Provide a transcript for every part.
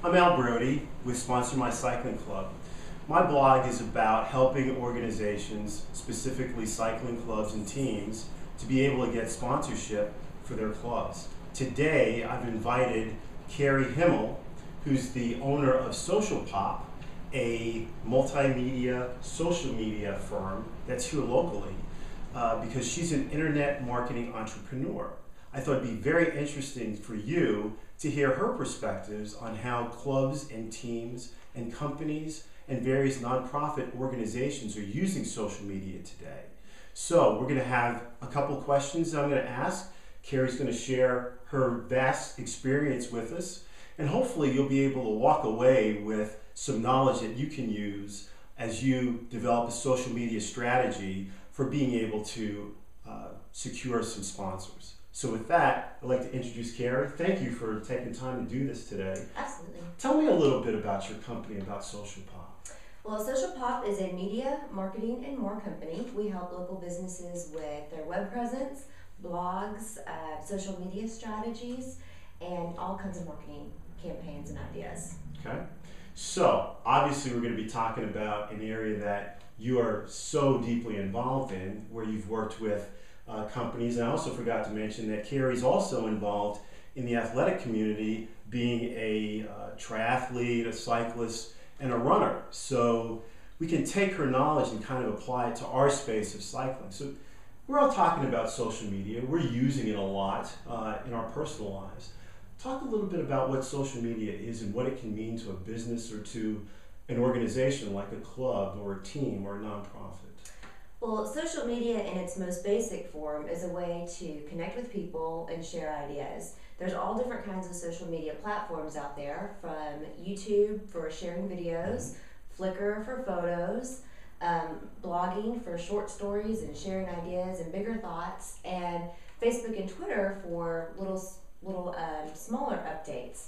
I'm Al Brody with Sponsor My Cycling Club. My blog is about helping organizations, specifically cycling clubs and teams, to be able to get sponsorship for their clubs. Today, I've invited Carrie Himmel, who's the owner of Social Pop, a multimedia social media firm that's here locally, because she's an internet marketing entrepreneur. I thought it'd be very interesting for you to hear her perspectives on how clubs and teams and companies and various nonprofit organizations are using social media today. So we're going to have a couple questions that I'm going to ask. Carrie's going to share her vast experience with us, and hopefully you'll be able to walk away with some knowledge that you can use as you develop a social media strategy for being able to secure some sponsors. So with that, I'd like to introduce Carrie. Thank you for taking time to do this today. Absolutely. Tell me a little bit about your company, about Social Pop. Well, Social Pop is a media, marketing, and more company. We help local businesses with their web presence, blogs, social media strategies, and all kinds of marketing campaigns and ideas. Okay. So obviously we're going to be talking about an area that you are so deeply involved in, where you've worked with companies. And I also forgot to mention that Carrie's also involved in the athletic community, being a triathlete, a cyclist, and a runner. So we can take her knowledge and kind of apply it to our space of cycling. So we're all talking about social media. We're using it a lot in our personal lives. Talk a little bit about what social media is and what it can mean to a business or to an organization like a club or a team or a nonprofit. Well, social media in its most basic form is a way to connect with people and share ideas. There's all different kinds of social media platforms out there, from YouTube for sharing videos, Flickr for photos, blogging for short stories and sharing ideas and bigger thoughts, and Facebook and Twitter for little smaller updates.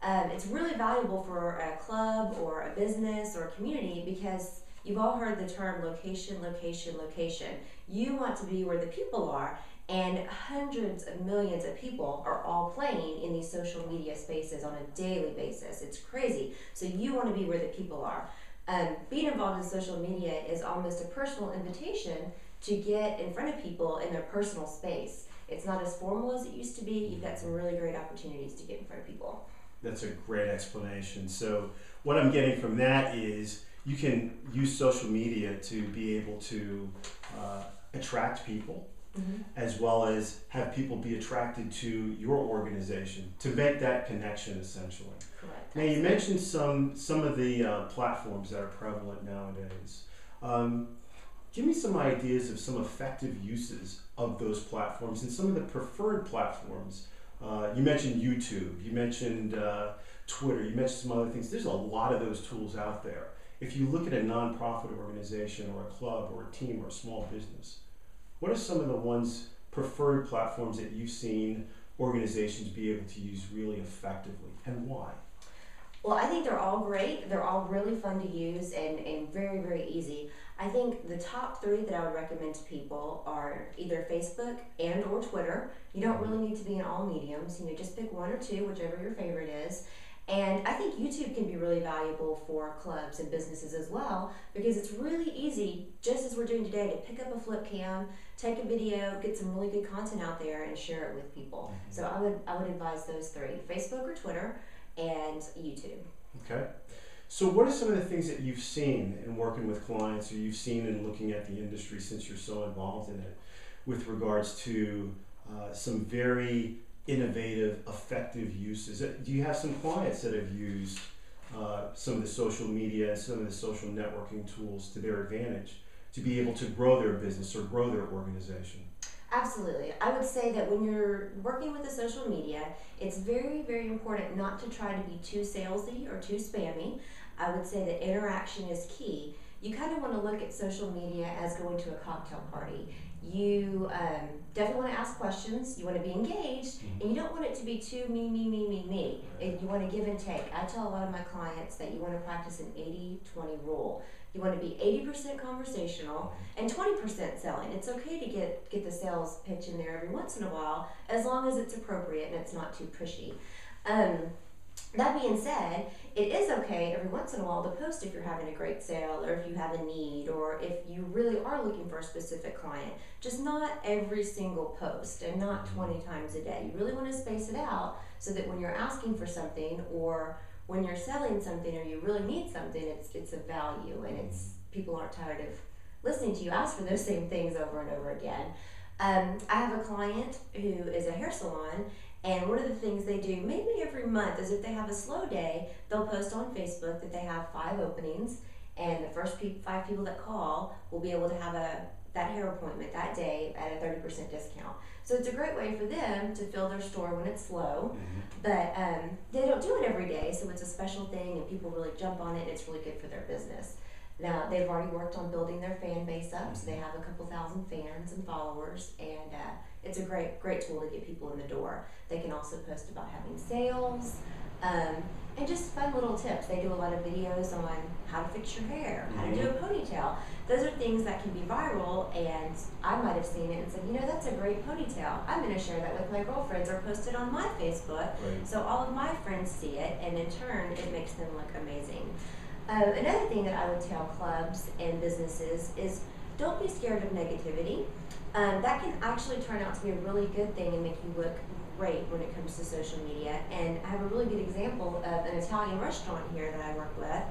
It's really valuable for a club or a business or a community because you've all heard the term location, location, location. You want to be where the people are, and hundreds of millions of people are all playing in these social media spaces on a daily basis. It's crazy. So you want to be where the people are. Being involved in social media is almost a personal invitation to get in front of people in their personal space. It's not as formal as it used to be. You've got some really great opportunities to get in front of people. That's a great explanation. So what I'm getting from that is you can use social media to be able to attract people, as well as have people be attracted to your organization, to make that connection essentially. Correct. Now you mentioned some of the platforms that are prevalent nowadays. Give me some ideas of some effective uses of those platforms and some of the preferred platforms. You mentioned YouTube, you mentioned Twitter, you mentioned some other things. There's a lot of those tools out there. If you look at a nonprofit organization or a club or a team or a small business, what are some of the preferred platforms that you've seen organizations be able to use really effectively, and why? Well, I think they're all great. They're all really fun to use and very, very easy. I think the top three that I would recommend to people are either Facebook and or Twitter. You don't really need to be in all mediums. Just pick one or two, whichever your favorite is. And I think YouTube can be really valuable for clubs and businesses as well, because it's really easy, just as we're doing today, to pick up a flip cam, take a video, get some really good content out there and share it with people. So I would advise those three: Facebook or Twitter and YouTube. Okay. So what are some of the things that you've seen in working with clients, or you've seen in looking at the industry since you're so involved in it, with regards to some very innovative, effective uses? Do you have some clients that have used some of the social media and some of the social networking tools to their advantage to be able to grow their business or grow their organization? Absolutely. I would say that when you're working with the social media, it's very, very important not to try to be too salesy or too spammy. I would say that interaction is key. You kind of want to look at social media as going to a cocktail party. You definitely want to ask questions, you want to be engaged, and you don't want it to be too me. You want to give and take. I tell a lot of my clients that you want to practice an 80-20 rule. You want to be 80% conversational and 20% selling. It's okay to get the sales pitch in there every once in a while, as long as it's appropriate and it's not too pushy. That being said, it is okay every once in a while to post if you're having a great sale or if you have a need or if you really are looking for a specific client. Just not every single post and not 20 times a day. You really want to space it out so that when you're asking for something or when you're selling something or you really need something, it's of value and it's people aren't tired of listening to you ask for those same things over and over again. I have a client who is a hair salon, and one of the things they do maybe every month is if they have a slow day, they'll post on Facebook that they have 5 openings, and the first 5 people that call will be able to have that hair appointment that day at a 30% discount. So it's a great way for them to fill their store when it's slow, but they don't do it every day, so it's a special thing and people really jump on it and it's really good for their business. Now, they've already worked on building their fan base up, so they have a couple thousand fans and followers, and it's a great tool to get people in the door. They can also post about having sales, and just fun little tips. They do a lot of videos on how to fix your hair, how to do a ponytail. Those are things that can be viral, and I might have seen it and said, you know, that's a great ponytail. I'm going to share that with my girlfriends or post it on my Facebook, so all of my friends see it, and in turn, it makes them look amazing. Another thing that I would tell clubs and businesses is don't be scared of negativity. That can actually turn out to be a really good thing and make you look great when it comes to social media. And I have a really good example of an Italian restaurant here that I work with.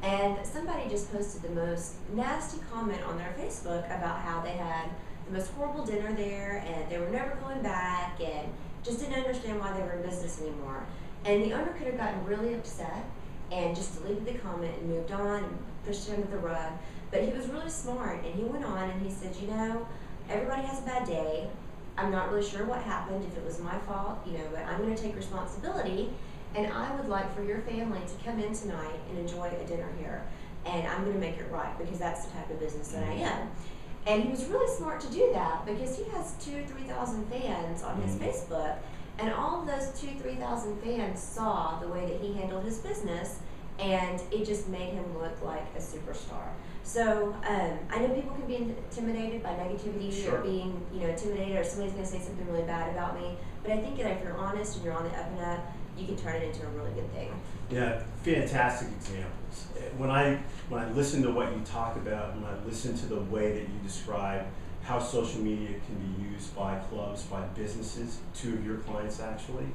And somebody just posted the most nasty comment on their Facebook about how they had the most horrible dinner there and they were never going back and just didn't understand why they were in business anymore. And the owner could have gotten really upset and just deleted the comment and moved on and pushed it under the rug. But he was really smart, and he went on and he said, you know, everybody has a bad day. I'm not really sure what happened, if it was my fault, you know, but I'm going to take responsibility, and I would like for your family to come in tonight and enjoy a dinner here, and I'm going to make it right because that's the type of business that I am. And he was really smart to do that because he has 2,000 or 3,000 fans on his Facebook. And all of those 2,000 or 3,000 fans saw the way that he handled his business, and it just made him look like a superstar. So I know people can be intimidated by negativity or being, you know, intimidated or somebody's going to say something really bad about me. But I think that if you're honest and you're on the up and up, you can turn it into a really good thing. Yeah, fantastic examples. When I listen to what you talk about, when I listen to the way that you describe how social media can be used by clubs, by businesses, 2 of your clients actually.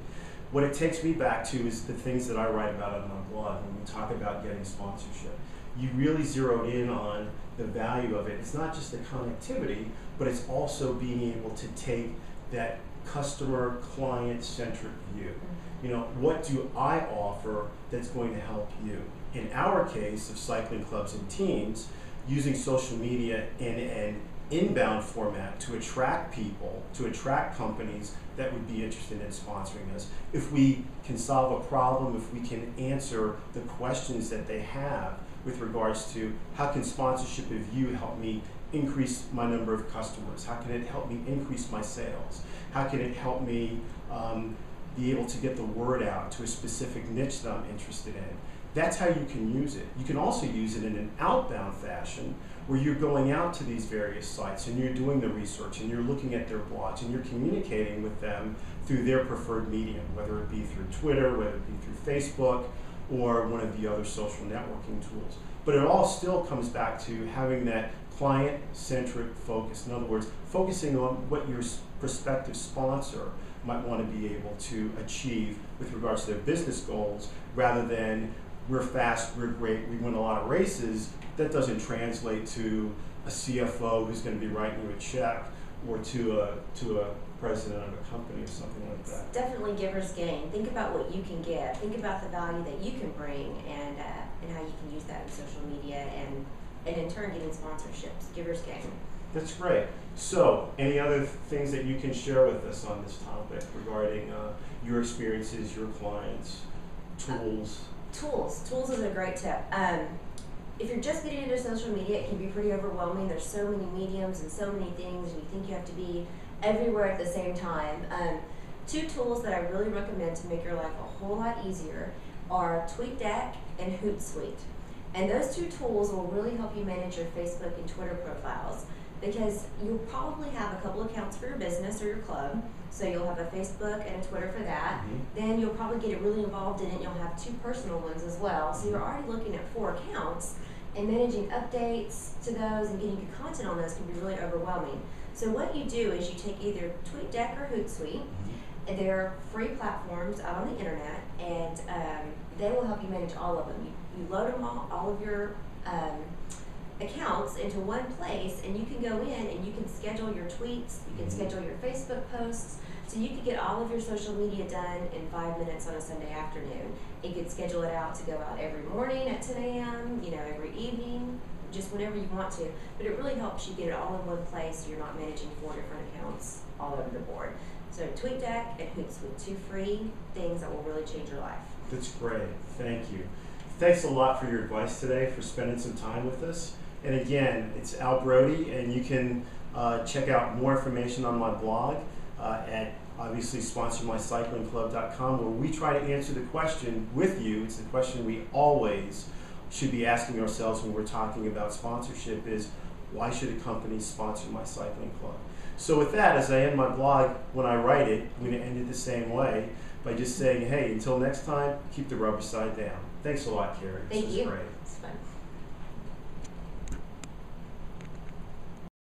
What it takes me back to is the things that I write about on my blog when we talk about getting sponsorship. You really zeroed in on the value of it. It's not just the connectivity, but it's also being able to take that customer, client-centric view. You know, what do I offer that's going to help you? In our case of cycling clubs and teams, using social media in an inbound format to attract people, to attract companies that would be interested in sponsoring us. If we can solve a problem, if we can answer the questions that they have with regards to how can sponsorship of you help me increase my number of customers? How can it help me increase my sales? How can it help me be able to get the word out to a specific niche that I'm interested in? That's how you can use it. You can also use it in an outbound fashion where you're going out to these various sites and you're doing the research and you're looking at their blogs and you're communicating with them through their preferred medium, whether it be through Twitter, whether it be through Facebook, or one of the other social networking tools. But it all still comes back to having that client-centric focus. In other words, focusing on what your prospective sponsor might want to be able to achieve with regards to their business goals, rather than we're fast, we're great, we win a lot of races. That doesn't translate to a CFO who's going to be writing you a check, or to a president of a company or something like that. It's definitely giver's gain. Think about what you can give. Think about the value that you can bring, and how you can use that in social media, and in turn getting sponsorships. Giver's gain. That's great. So, any other things that you can share with us on this topic regarding your experiences, your clients, tools? Tools is a great tip. If you're just getting into social media, it can be pretty overwhelming. There's so many mediums and so many things, and you think you have to be everywhere at the same time. 2 tools that I really recommend to make your life a whole lot easier are TweetDeck and Hootsuite. And those 2 tools will really help you manage your Facebook and Twitter profiles, because you'll probably have a couple accounts for your business or your club, So you'll have a Facebook and a Twitter for that. Mhm. Then you'll probably get really involved in it. You'll have 2 personal ones as well. So you're already looking at 4 accounts, and managing updates to those and getting good content on those can be really overwhelming. So what you do is you take either TweetDeck or Hootsuite, and they're free platforms out on the internet, and they will help you manage all of them. You load them all of your accounts into one place, and you can go in and you can schedule your tweets, you can schedule your Facebook posts, so you could get all of your social media done in 5 minutes on a Sunday afternoon. You could schedule it out to go out every morning at 10 a.m., every evening, just whenever you want to. But it really helps you get it all in one place so you're not managing 4 different accounts all over the board. So TweetDeck and Hootsuite, 2 free things that will really change your life. That's great. Thank you. Thanks a lot for your advice today, for spending some time with us. And again, it's Al Brody, and you can check out more information on my blog at obviously sponsormycyclingclub.com, where we try to answer the question with you. It's the question we always should be asking ourselves when we're talking about sponsorship is, why should a company sponsor my cycling club? So with that, as I end my blog, when I write it, I'm going to end it the same way by just saying, hey, until next time, keep the rubber side down. Thanks a lot, Carrie. Thank This was you. great. It's fun.